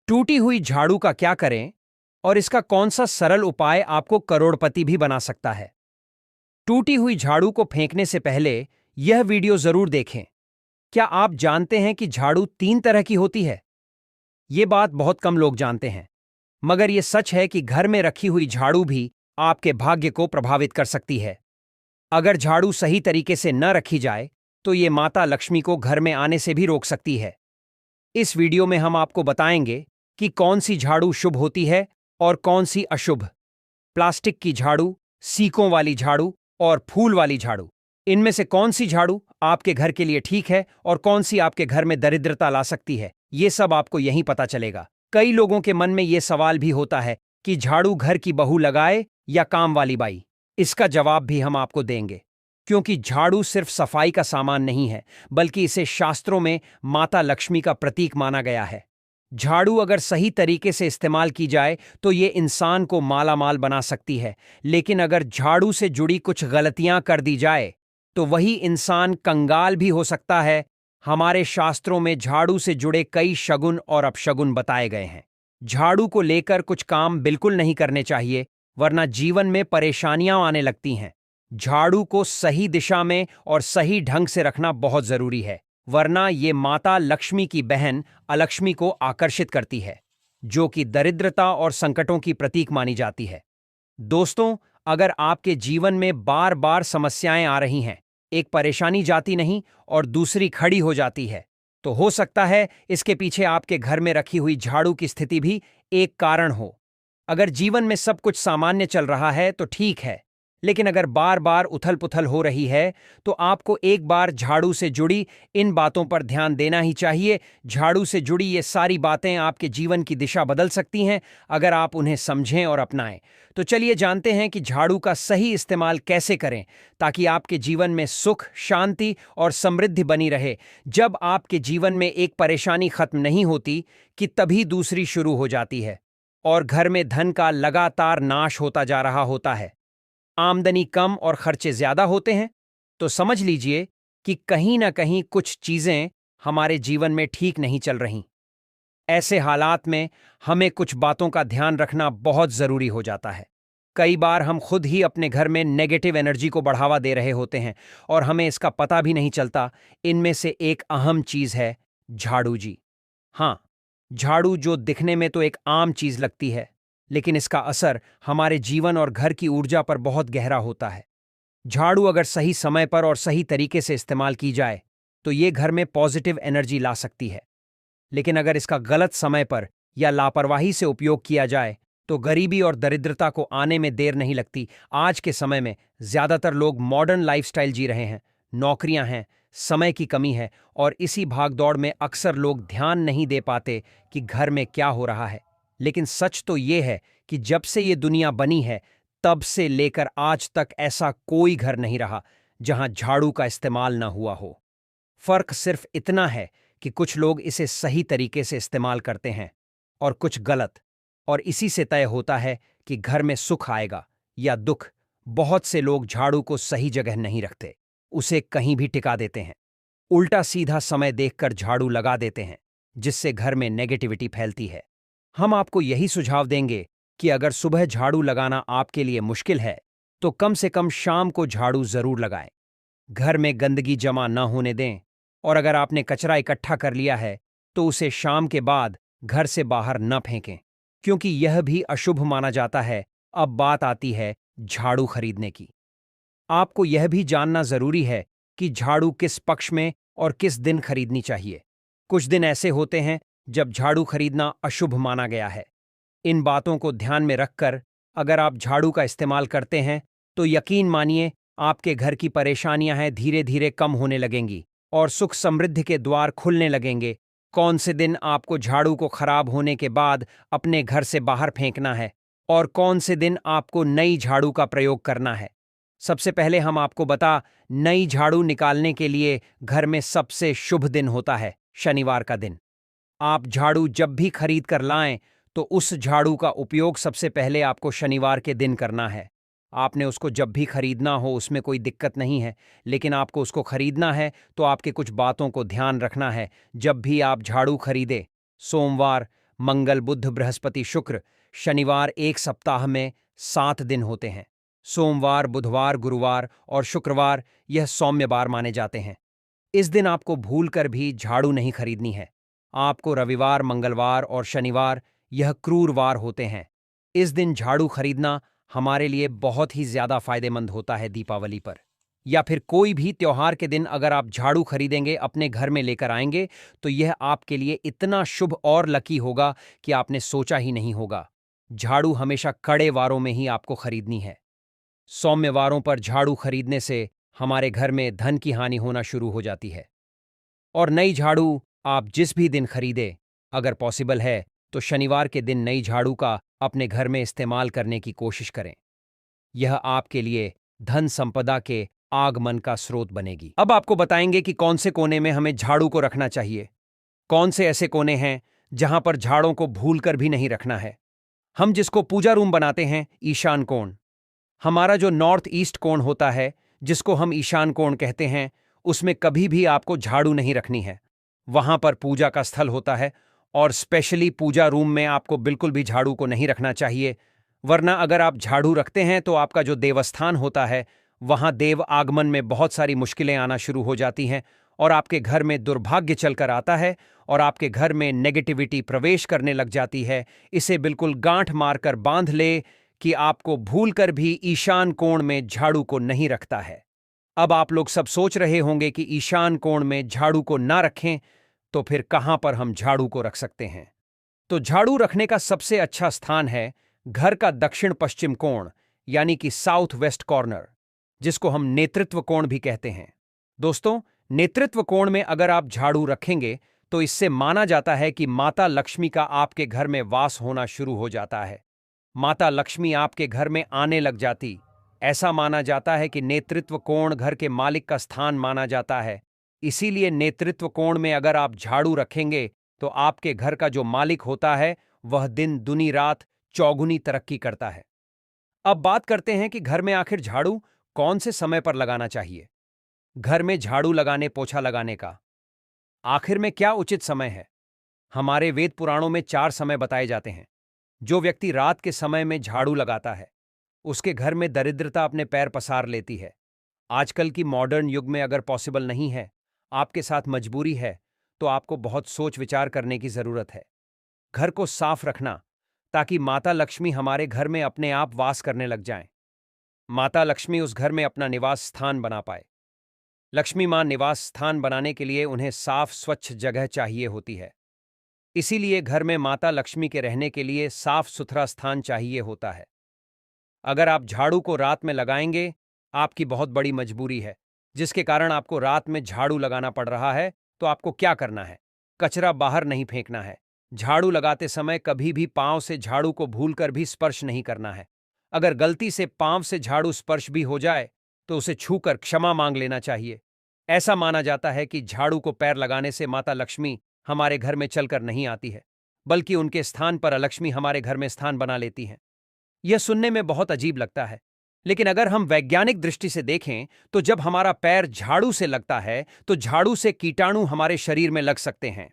टूटी हुई झाड़ू का क्या करें और इसका कौन सा सरल उपाय आपको करोड़पति भी बना सकता है। टूटी हुई झाड़ू को फेंकने से पहले यह वीडियो जरूर देखें। क्या आप जानते हैं कि झाड़ू 3 तरह की होती है? ये बात बहुत कम लोग जानते हैं, मगर यह सच है कि घर में रखी हुई झाड़ू भी आपके भाग्य को प्रभावित कर सकती है। अगर झाड़ू सही तरीके से न रखी जाए तो ये माता लक्ष्मी को घर में आने से भी रोक सकती है। इस वीडियो में हम आपको बताएंगे कि कौन सी झाड़ू शुभ होती है और कौन सी अशुभ। प्लास्टिक की झाड़ू, सीकों वाली झाड़ू और फूल वाली झाड़ू, इनमें से कौन सी झाड़ू आपके घर के लिए ठीक है और कौन सी आपके घर में दरिद्रता ला सकती है, ये सब आपको यहीं पता चलेगा। कई लोगों के मन में ये सवाल भी होता है कि झाड़ू घर की बहू लगाए या काम वाली बाई। इसका जवाब भी हम आपको देंगे, क्योंकि झाड़ू सिर्फ सफाई का सामान नहीं है, बल्कि इसे शास्त्रों में माता लक्ष्मी का प्रतीक माना गया है। झाड़ू अगर सही तरीके से इस्तेमाल की जाए तो ये इंसान को मालामाल बना सकती है, लेकिन अगर झाड़ू से जुड़ी कुछ गलतियां कर दी जाए तो वही इंसान कंगाल भी हो सकता है। हमारे शास्त्रों में झाड़ू से जुड़े कई शगुन और अपशगुन बताए गए हैं। झाड़ू को लेकर कुछ काम बिल्कुल नहीं करने चाहिए, वरना जीवन में परेशानियां आने लगती हैं। झाड़ू को सही दिशा में और सही ढंग से रखना बहुत जरूरी है, वरना ये माता लक्ष्मी की बहन अलक्ष्मी को आकर्षित करती है, जो कि दरिद्रता और संकटों की प्रतीक मानी जाती है। दोस्तों, अगर आपके जीवन में बार बार समस्याएं आ रही हैं, एक परेशानी जाती नहीं और दूसरी खड़ी हो जाती है, तो हो सकता है इसके पीछे आपके घर में रखी हुई झाड़ू की स्थिति भी एक कारण हो। अगर जीवन में सब कुछ सामान्य चल रहा है तो ठीक है, लेकिन अगर बार बार उथल पुथल हो रही है तो आपको एक बार झाड़ू से जुड़ी इन बातों पर ध्यान देना ही चाहिए। झाड़ू से जुड़ी ये सारी बातें आपके जीवन की दिशा बदल सकती हैं अगर आप उन्हें समझें और अपनाएं। तो चलिए जानते हैं कि झाड़ू का सही इस्तेमाल कैसे करें ताकि आपके जीवन में सुख, शांति और समृद्धि बनी रहे। जब आपके जीवन में एक परेशानी खत्म नहीं होती कि तभी दूसरी शुरू हो जाती है और घर में धन का लगातार नाश होता जा रहा होता है। आमदनी कम और खर्चे ज्यादा होते हैं, तो समझ लीजिए कि कहीं ना कहीं कुछ चीजें हमारे जीवन में ठीक नहीं चल रही। ऐसे हालात में हमें कुछ बातों का ध्यान रखना बहुत जरूरी हो जाता है। कई बार हम खुद ही अपने घर में नेगेटिव एनर्जी को बढ़ावा दे रहे होते हैं और हमें इसका पता भी नहीं चलता। इनमें से एक अहम चीज है झाड़ू जी। हाँ, झाड़ू जो दिखने में तो एक आम चीज लगती है, लेकिन इसका असर हमारे जीवन और घर की ऊर्जा पर बहुत गहरा होता है। झाड़ू अगर सही समय पर और सही तरीके से इस्तेमाल की जाए तो ये घर में पॉजिटिव एनर्जी ला सकती है, लेकिन अगर इसका गलत समय पर या लापरवाही से उपयोग किया जाए तो गरीबी और दरिद्रता को आने में देर नहीं लगती। आज के समय में ज्यादातर लोग मॉडर्न लाइफस्टाइल जी रहे हैं, नौकरियां हैं, समय की कमी है और इसी भागदौड़ में अक्सर लोग ध्यान नहीं दे पाते कि घर में क्या हो रहा है। लेकिन सच तो ये है कि जब से ये दुनिया बनी है तब से लेकर आज तक ऐसा कोई घर नहीं रहा जहां झाड़ू का इस्तेमाल न हुआ हो। फर्क सिर्फ इतना है कि कुछ लोग इसे सही तरीके से इस्तेमाल करते हैं और कुछ गलत, और इसी से तय होता है कि घर में सुख आएगा या दुख। बहुत से लोग झाड़ू को सही जगह नहीं रखते, उसे कहीं भी टिका देते हैं, उल्टा सीधा समय देखकर झाड़ू लगा देते हैं, जिससे घर में नेगेटिविटी फैलती है। हम आपको यही सुझाव देंगे कि अगर सुबह झाड़ू लगाना आपके लिए मुश्किल है तो कम से कम शाम को झाड़ू जरूर लगाएं। घर में गंदगी जमा न होने दें और अगर आपने कचरा इकट्ठा कर लिया है तो उसे शाम के बाद घर से बाहर न फेंकें, क्योंकि यह भी अशुभ माना जाता है। अब बात आती है झाड़ू खरीदने की। आपको यह भी जानना जरूरी है कि झाड़ू किस पक्ष में और किस दिन खरीदनी चाहिए। कुछ दिन ऐसे होते हैं जब झाड़ू खरीदना अशुभ माना गया है। इन बातों को ध्यान में रखकर अगर आप झाड़ू का इस्तेमाल करते हैं तो यकीन मानिए आपके घर की परेशानियां हैं धीरे धीरे कम होने लगेंगी और सुख समृद्धि के द्वार खुलने लगेंगे। कौन से दिन आपको झाड़ू को खराब होने के बाद अपने घर से बाहर फेंकना है और कौन से दिन आपको नई झाड़ू का प्रयोग करना है। सबसे पहले हम आपको बता, नई झाड़ू निकालने के लिए घर में सबसे शुभ दिन होता है शनिवार का दिन। आप झाड़ू जब भी खरीद कर लाएं तो उस झाड़ू का उपयोग सबसे पहले आपको शनिवार के दिन करना है। आपने उसको जब भी खरीदना हो उसमें कोई दिक्कत नहीं है, लेकिन आपको उसको खरीदना है तो आपके कुछ बातों को ध्यान रखना है। जब भी आप झाड़ू खरीदें, सोमवार, मंगल, बुध, बृहस्पति, शुक्र, शनिवार एक सप्ताह में 7 दिन होते हैं। सोमवार, बुधवार, गुरुवार और शुक्रवार यह सौम्य वार माने जाते हैं। इस दिन आपको भूलकर भी झाड़ू नहीं खरीदनी है। आपको रविवार, मंगलवार और शनिवार यह क्रूर वार होते हैं। इस दिन झाड़ू खरीदना हमारे लिए बहुत ही ज्यादा फायदेमंद होता है। दीपावली पर या फिर कोई भी त्योहार के दिन अगर आप झाड़ू खरीदेंगे, अपने घर में लेकर आएंगे, तो यह आपके लिए इतना शुभ और लकी होगा कि आपने सोचा ही नहीं होगा। झाड़ू हमेशा कड़े वारों में ही आपको खरीदनी है। सौम्य वारों पर झाड़ू खरीदने से हमारे घर में धन की हानि होना शुरू हो जाती है। और नई झाड़ू आप जिस भी दिन खरीदे, अगर पॉसिबल है तो शनिवार के दिन नई झाड़ू का अपने घर में इस्तेमाल करने की कोशिश करें। यह आपके लिए धन संपदा के आगमन का स्रोत बनेगी। अब आपको बताएंगे कि कौन से कोने में हमें झाड़ू को रखना चाहिए। कौन से ऐसे कोने हैं जहां पर झाड़ों को भूलकर भी नहीं रखना है। हम जिसको पूजा रूम बनाते हैं, ईशान कोण, हमारा जो नॉर्थ ईस्ट कोण होता है, जिसको हम ईशान कोण कहते हैं, उसमें कभी भी आपको झाड़ू नहीं रखनी है। वहां पर पूजा का स्थल होता है और स्पेशली पूजा रूम में आपको बिल्कुल भी झाड़ू को नहीं रखना चाहिए। वरना अगर आप झाड़ू रखते हैं तो आपका जो देवस्थान होता है, वहां देव आगमन में बहुत सारी मुश्किलें आना शुरू हो जाती हैं और आपके घर में दुर्भाग्य चलकर आता है और आपके घर में नेगेटिविटी प्रवेश करने लग जाती है। इसे बिल्कुल गांठ मारकर बांध ले कि आपको भूलकर भी ईशान कोण में झाड़ू को नहीं रखता है। अब आप लोग सब सोच रहे होंगे कि ईशान कोण में झाड़ू को ना रखें तो फिर कहां पर हम झाड़ू को रख सकते हैं। तो झाड़ू रखने का सबसे अच्छा स्थान है घर का दक्षिण पश्चिम कोण, यानी कि साउथ वेस्ट कॉर्नर, जिसको हम नेतृत्व कोण भी कहते हैं। दोस्तों, नेतृत्व कोण में अगर आप झाड़ू रखेंगे तो इससे माना जाता है कि माता लक्ष्मी का आपके घर में वास होना शुरू हो जाता है। माता लक्ष्मी आपके घर में आने लग जाती। ऐसा माना जाता है कि नेतृत्व कोण घर के मालिक का स्थान माना जाता है। इसीलिए नेतृत्व कोण में अगर आप झाड़ू रखेंगे तो आपके घर का जो मालिक होता है वह दिन दुनी रात चौगुनी तरक्की करता है। अब बात करते हैं कि घर में आखिर झाड़ू कौन से समय पर लगाना चाहिए। घर में झाड़ू लगाने, पोछा लगाने का आखिर में क्या उचित समय है। हमारे वेद पुराणों में 4 समय बताए जाते हैं। जो व्यक्ति रात के समय में झाड़ू लगाता है उसके घर में दरिद्रता अपने पैर पसार लेती है। आजकल की मॉडर्न युग में अगर पॉसिबल नहीं है, आपके साथ मजबूरी है, तो आपको बहुत सोच विचार करने की जरूरत है। घर को साफ रखना ताकि माता लक्ष्मी हमारे घर में अपने आप वास करने लग जाएं। माता लक्ष्मी उस घर में अपना निवास स्थान बना पाए। लक्ष्मी मां निवास स्थान बनाने के लिए उन्हें साफ स्वच्छ जगह चाहिए होती है। इसीलिए घर में माता लक्ष्मी के रहने के लिए साफ सुथरा स्थान चाहिए होता है। अगर आप झाड़ू को रात में लगाएंगे, आपकी बहुत बड़ी मजबूरी है जिसके कारण आपको रात में झाड़ू लगाना पड़ रहा है, तो आपको क्या करना है? कचरा बाहर नहीं फेंकना है। झाड़ू लगाते समय कभी भी पांव से झाड़ू को भूलकर भी स्पर्श नहीं करना है। अगर गलती से पांव से झाड़ू स्पर्श भी हो जाए तो उसे छूकर क्षमा मांग लेना चाहिए। ऐसा माना जाता है कि झाड़ू को पैर लगाने से माता लक्ष्मी हमारे घर में चलकर नहीं आती है, बल्कि उनके स्थान पर अलक्ष्मी हमारे घर में स्थान बना लेती हैं। यह सुनने में बहुत अजीब लगता है, लेकिन अगर हम वैज्ञानिक दृष्टि से देखें तो जब हमारा पैर झाड़ू से लगता है तो झाड़ू से कीटाणु हमारे शरीर में लग सकते हैं।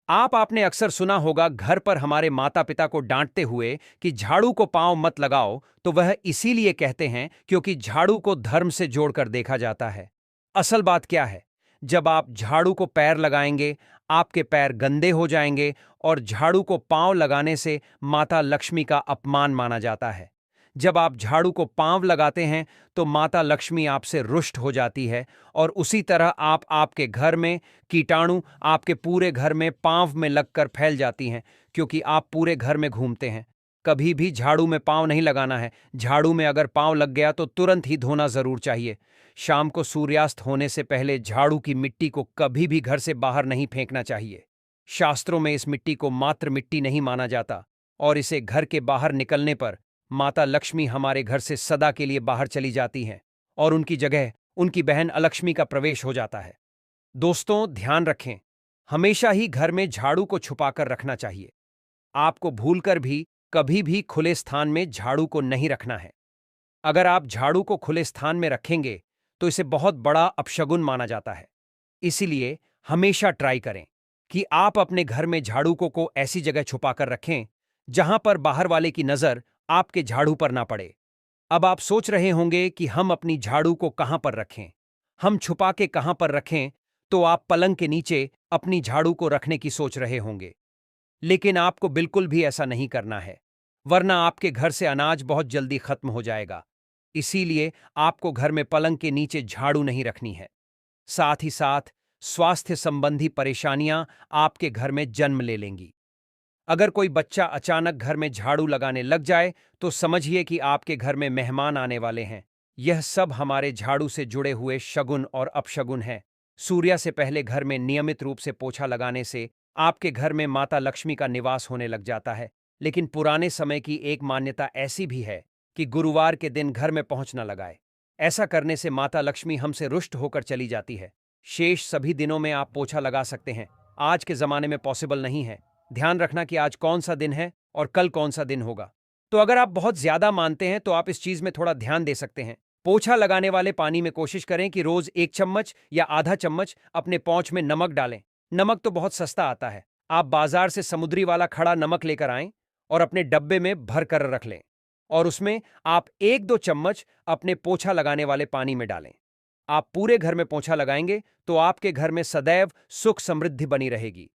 आपने अक्सर सुना होगा घर पर हमारे माता पिता को डांटते हुए कि झाड़ू को पांव मत लगाओ, तो वह इसीलिए कहते हैं क्योंकि झाड़ू को धर्म से जोड़कर देखा जाता है। असल बात क्या है? जब आप झाड़ू को पैर लगाएंगे, आपके पैर गंदे हो जाएंगे और झाड़ू को पांव लगाने से माता लक्ष्मी का अपमान माना जाता है। जब आप झाड़ू को पांव लगाते हैं तो माता लक्ष्मी आपसे रुष्ट हो जाती है और उसी तरह आपके घर में कीटाणु आपके पूरे घर में पांव में लगकर फैल जाती हैं, क्योंकि आप पूरे घर में घूमते हैं। कभी भी झाड़ू में पांव नहीं लगाना है। झाड़ू में अगर पांव लग गया तो तुरंत ही धोना जरूर चाहिए। शाम को सूर्यास्त होने से पहले झाड़ू की मिट्टी को कभी भी घर से बाहर नहीं फेंकना चाहिए। शास्त्रों में इस मिट्टी को मात्र मिट्टी नहीं माना जाता और इसे घर के बाहर निकलने पर माता लक्ष्मी हमारे घर से सदा के लिए बाहर चली जाती हैं और उनकी जगह उनकी बहन अलक्ष्मी का प्रवेश हो जाता है। दोस्तों, ध्यान रखें, हमेशा ही घर में झाड़ू को छुपाकर रखना चाहिए। आपको भूलकर भी कभी भी खुले स्थान में झाड़ू को नहीं रखना है। अगर आप झाड़ू को खुले स्थान में रखेंगे तो इसे बहुत बड़ा अपशगुन माना जाता है। इसीलिए हमेशा ट्राई करें कि आप अपने घर में झाड़ू को ऐसी जगह छुपाकर रखें जहां पर बाहर वाले की नजर आपके झाड़ू पर ना पड़े। अब आप सोच रहे होंगे कि हम अपनी झाड़ू को कहां पर रखें, हम छुपा के कहां पर रखें। तो आप पलंग के नीचे अपनी झाड़ू को रखने की सोच रहे होंगे, लेकिन आपको बिल्कुल भी ऐसा नहीं करना है, वरना आपके घर से अनाज बहुत जल्दी खत्म हो जाएगा। इसीलिए आपको घर में पलंग के नीचे झाड़ू नहीं रखनी है। साथ ही साथ स्वास्थ्य संबंधी परेशानियां आपके घर में जन्म ले लेंगी। अगर कोई बच्चा अचानक घर में झाड़ू लगाने लग जाए तो समझिए कि आपके घर में मेहमान आने वाले हैं। यह सब हमारे झाड़ू से जुड़े हुए शगुन और अपशगुन हैं। सूर्य से पहले घर में नियमित रूप से पोछा लगाने से आपके घर में माता लक्ष्मी का निवास होने लग जाता है। लेकिन पुराने समय की एक मान्यता ऐसी भी है कि गुरुवार के दिन घर में पहुंच न लगाए। ऐसा करने से माता लक्ष्मी हमसे रुष्ट होकर चली जाती है। शेष सभी दिनों में आप पोछा लगा सकते हैं, आज के जमाने में पॉसिबल नहीं है। ध्यान रखना कि आज कौन सा दिन है और कल कौन सा दिन होगा। तो अगर आप बहुत ज्यादा मानते हैं तो आप इस चीज में थोड़ा ध्यान दे सकते हैं। पोछा लगाने वाले पानी में कोशिश करें कि रोज 1 चम्मच या आधा चम्मच अपने पौंछ में नमक डालें। नमक तो बहुत सस्ता आता है, आप बाजार से समुद्री वाला खड़ा नमक लेकर आएं और अपने डब्बे में भर कर रख लें, और उसमें आप 1-2 चम्मच अपने पोछा लगाने वाले पानी में डालें। आप पूरे घर में पोछा लगाएंगे तो आपके घर में सदैव सुख समृद्धि बनी रहेगी।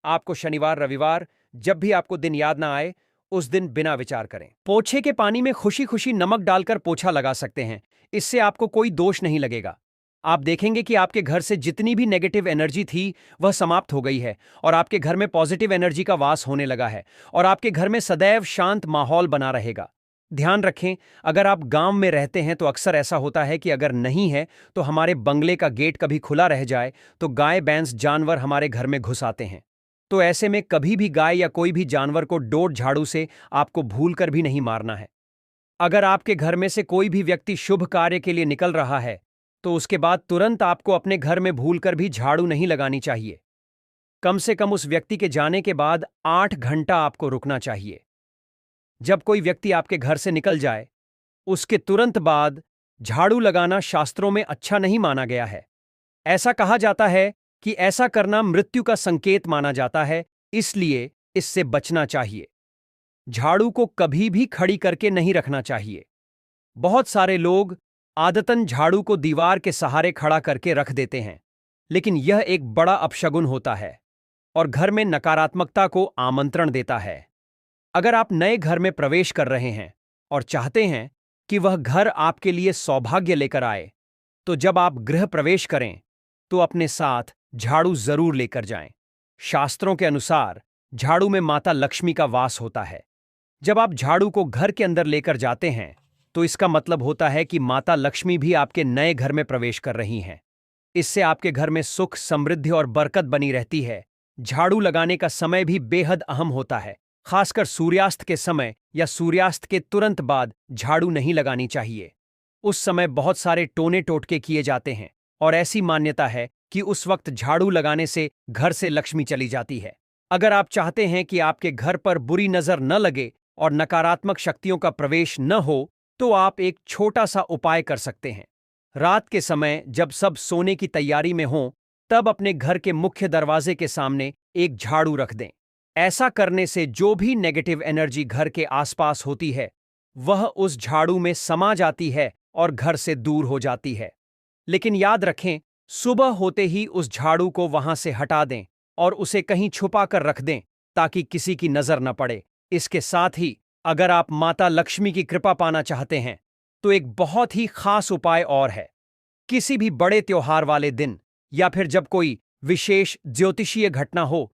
आपको शनिवार रविवार जब भी आपको दिन याद ना आए, उस दिन बिना विचार करें पोछे के पानी में खुशी खुशी नमक डालकर पोछा लगा सकते हैं। इससे आपको कोई दोष नहीं लगेगा। आप देखेंगे कि आपके घर से जितनी भी नेगेटिव एनर्जी थी वह समाप्त हो गई है और आपके घर में पॉजिटिव एनर्जी का वास होने लगा है और आपके घर में सदैव शांत माहौल बना रहेगा। ध्यान रखें, अगर आप गांव में रहते हैं तो अक्सर ऐसा होता है कि अगर नहीं है तो हमारे बंगले का गेट कभी खुला रह जाए तो गाय भैंस जानवर हमारे घर में घुस आते हैं। तो ऐसे में कभी भी गाय या कोई भी जानवर को डोर झाड़ू से आपको भूलकर भी नहीं मारना है। अगर आपके घर में से कोई भी व्यक्ति शुभ कार्य के लिए निकल रहा है तो उसके बाद तुरंत आपको अपने घर में भूलकर भी झाड़ू नहीं लगानी चाहिए। कम से कम उस व्यक्ति के जाने के बाद 8 घंटा आपको रुकना चाहिए। जब कोई व्यक्ति आपके घर से निकल जाए उसके तुरंत बाद झाड़ू लगाना शास्त्रों में अच्छा नहीं माना गया है। ऐसा कहा जाता है कि ऐसा करना मृत्यु का संकेत माना जाता है, इसलिए इससे बचना चाहिए। झाड़ू को कभी भी खड़ी करके नहीं रखना चाहिए। बहुत सारे लोग आदतन झाड़ू को दीवार के सहारे खड़ा करके रख देते हैं, लेकिन यह एक बड़ा अपशगुन होता है और घर में नकारात्मकता को आमंत्रण देता है। अगर आप नए घर में प्रवेश कर रहे हैं और चाहते हैं कि वह घर आपके लिए सौभाग्य लेकर आए, तो जब आप गृह प्रवेश करें तो अपने साथ झाड़ू जरूर लेकर जाएं। शास्त्रों के अनुसार झाड़ू में माता लक्ष्मी का वास होता है। जब आप झाड़ू को घर के अंदर लेकर जाते हैं तो इसका मतलब होता है कि माता लक्ष्मी भी आपके नए घर में प्रवेश कर रही हैं। इससे आपके घर में सुख समृद्धि और बरकत बनी रहती है। झाड़ू लगाने का समय भी बेहद अहम होता है। खासकर सूर्यास्त के समय या सूर्यास्त के तुरंत बाद झाड़ू नहीं लगानी चाहिए। उस समय बहुत सारे टोने टोटके किए जाते हैं और ऐसी मान्यता है कि उस वक्त झाड़ू लगाने से घर से लक्ष्मी चली जाती है। अगर आप चाहते हैं कि आपके घर पर बुरी नजर न लगे और नकारात्मक शक्तियों का प्रवेश न हो, तो आप एक छोटा सा उपाय कर सकते हैं। रात के समय जब सब सोने की तैयारी में हों, तब अपने घर के मुख्य दरवाजे के सामने एक झाड़ू रख दें। ऐसा करने से जो भी नेगेटिव एनर्जी घर के आसपास होती है वह उस झाड़ू में समा जाती है और घर से दूर हो जाती है। लेकिन याद रखें, सुबह होते ही उस झाड़ू को वहां से हटा दें और उसे कहीं छुपा कर रख दें ताकि किसी की नजर न पड़े। इसके साथ ही अगर आप माता लक्ष्मी की कृपा पाना चाहते हैं तो एक बहुत ही खास उपाय और है। किसी भी बड़े त्योहार वाले दिन या फिर जब कोई विशेष ज्योतिषीय घटना हो